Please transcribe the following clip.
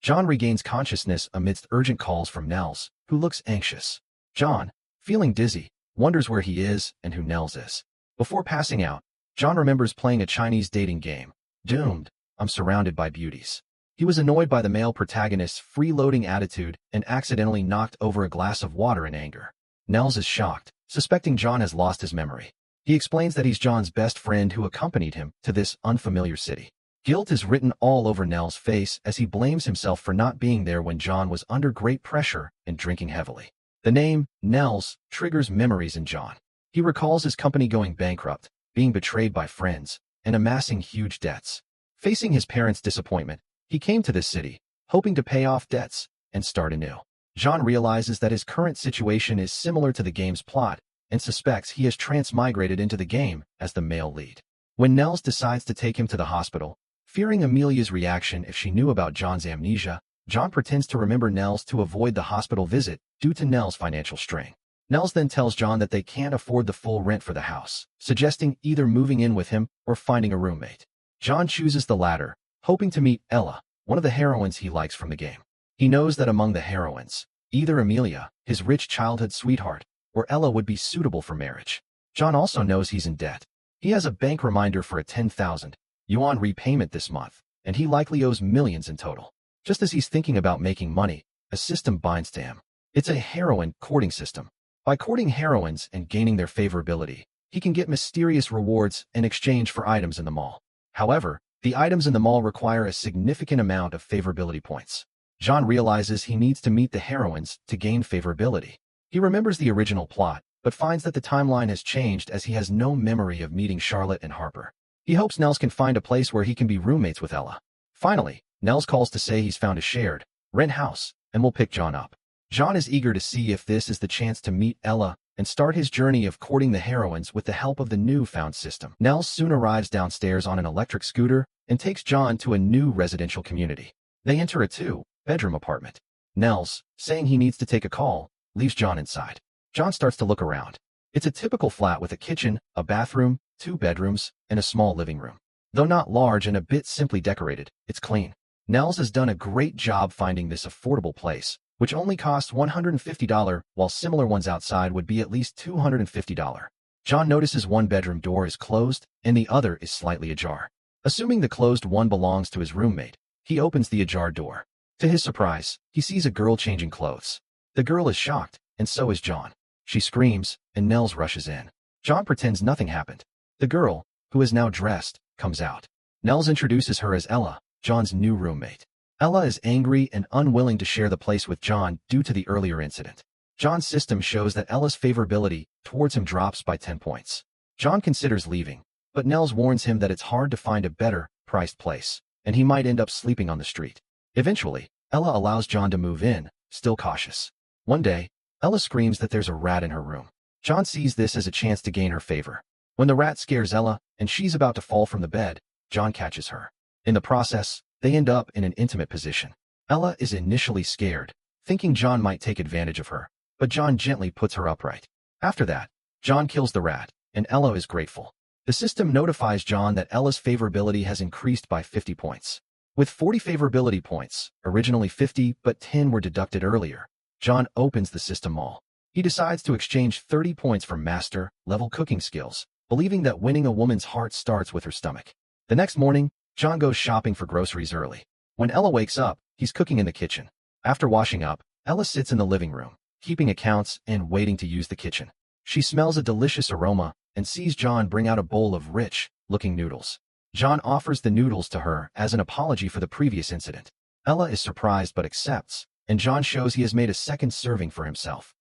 John regains consciousness amidst urgent calls from Nels, who looks anxious. John, feeling dizzy, wonders where he is and who Nels is. Before passing out, John remembers playing a Chinese dating game. Doomed, I'm surrounded by beauties. He was annoyed by the male protagonist's freeloading attitude and accidentally knocked over a glass of water in anger. Nels is shocked, suspecting John has lost his memory. He explains that he's John's best friend who accompanied him to this unfamiliar city. Guilt is written all over Nels' face as he blames himself for not being there when John was under great pressure and drinking heavily. The name, Nels, triggers memories in John. He recalls his company going bankrupt, being betrayed by friends, and amassing huge debts. Facing his parents' disappointment, he came to this city, hoping to pay off debts and start anew. John realizes that his current situation is similar to the game's plot and suspects he has transmigrated into the game as the male lead. When Nels decides to take him to the hospital, fearing Amelia's reaction if she knew about John's amnesia, John pretends to remember Nels to avoid the hospital visit due to Nels' financial strain. Nels then tells John that they can't afford the full rent for the house, suggesting either moving in with him or finding a roommate. John chooses the latter, hoping to meet Ella, one of the heroines he likes from the game. He knows that among the heroines, either Amelia, his rich childhood sweetheart, or Ella would be suitable for marriage. John also knows he's in debt. He has a bank reminder for a 10,000 yuan repayment this month, and he likely owes millions in total. Just as he's thinking about making money, a system binds to him. It's a heroine courting system. By courting heroines and gaining their favorability, he can get mysterious rewards in exchange for items in the mall. However, the items in the mall require a significant amount of favorability points. John realizes he needs to meet the heroines to gain favorability. He remembers the original plot, but finds that the timeline has changed as he has no memory of meeting Charlotte and Harper. He hopes Nels can find a place where he can be roommates with Ella. Finally, Nels calls to say he's found a shared, rent house, and will pick John up. John is eager to see if this is the chance to meet Ella and start his journey of courting the heroines with the help of the newfound system. Nels soon arrives downstairs on an electric scooter and takes John to a new residential community. They enter a two-bedroom apartment. Nels, saying he needs to take a call, leaves John inside. John starts to look around. It's a typical flat with a kitchen, a bathroom, 2 bedrooms, and a small living room. Though not large and a bit simply decorated, it's clean. Nels has done a great job finding this affordable place, which only costs $150, while similar ones outside would be at least $250. John notices one bedroom door is closed and the other is slightly ajar. Assuming the closed one belongs to his roommate, he opens the ajar door. To his surprise, he sees a girl changing clothes. The girl is shocked, and so is John. She screams, and Nels rushes in. John pretends nothing happened. The girl, who is now dressed, comes out. Nels introduces her as Ella, John's new roommate. Ella is angry and unwilling to share the place with John due to the earlier incident. John's system shows that Ella's favorability towards him drops by 10 points. John considers leaving, but Nels warns him that it's hard to find a better, priced place, and he might end up sleeping on the street. Eventually, Ella allows John to move in, still cautious. One day, Ella screams that there's a rat in her room. John sees this as a chance to gain her favor. When the rat scares Ella, and she's about to fall from the bed, John catches her. In the process, they end up in an intimate position. Ella is initially scared, thinking John might take advantage of her, but John gently puts her upright. After that, John kills the rat, and Ella is grateful. The system notifies John that Ella's favorability has increased by 50 points. With 40 favorability points, originally 50 but 10 were deducted earlier, John opens the system mall. He decides to exchange 30 points for master-level cooking skills, believing that winning a woman's heart starts with her stomach. The next morning, John goes shopping for groceries early. When Ella wakes up, he's cooking in the kitchen. After washing up, Ella sits in the living room, keeping accounts and waiting to use the kitchen. She smells a delicious aroma and sees John bring out a bowl of rich-looking noodles. John offers the noodles to her as an apology for the previous incident. Ella is surprised but accepts, and John shows he has made a second serving for himself.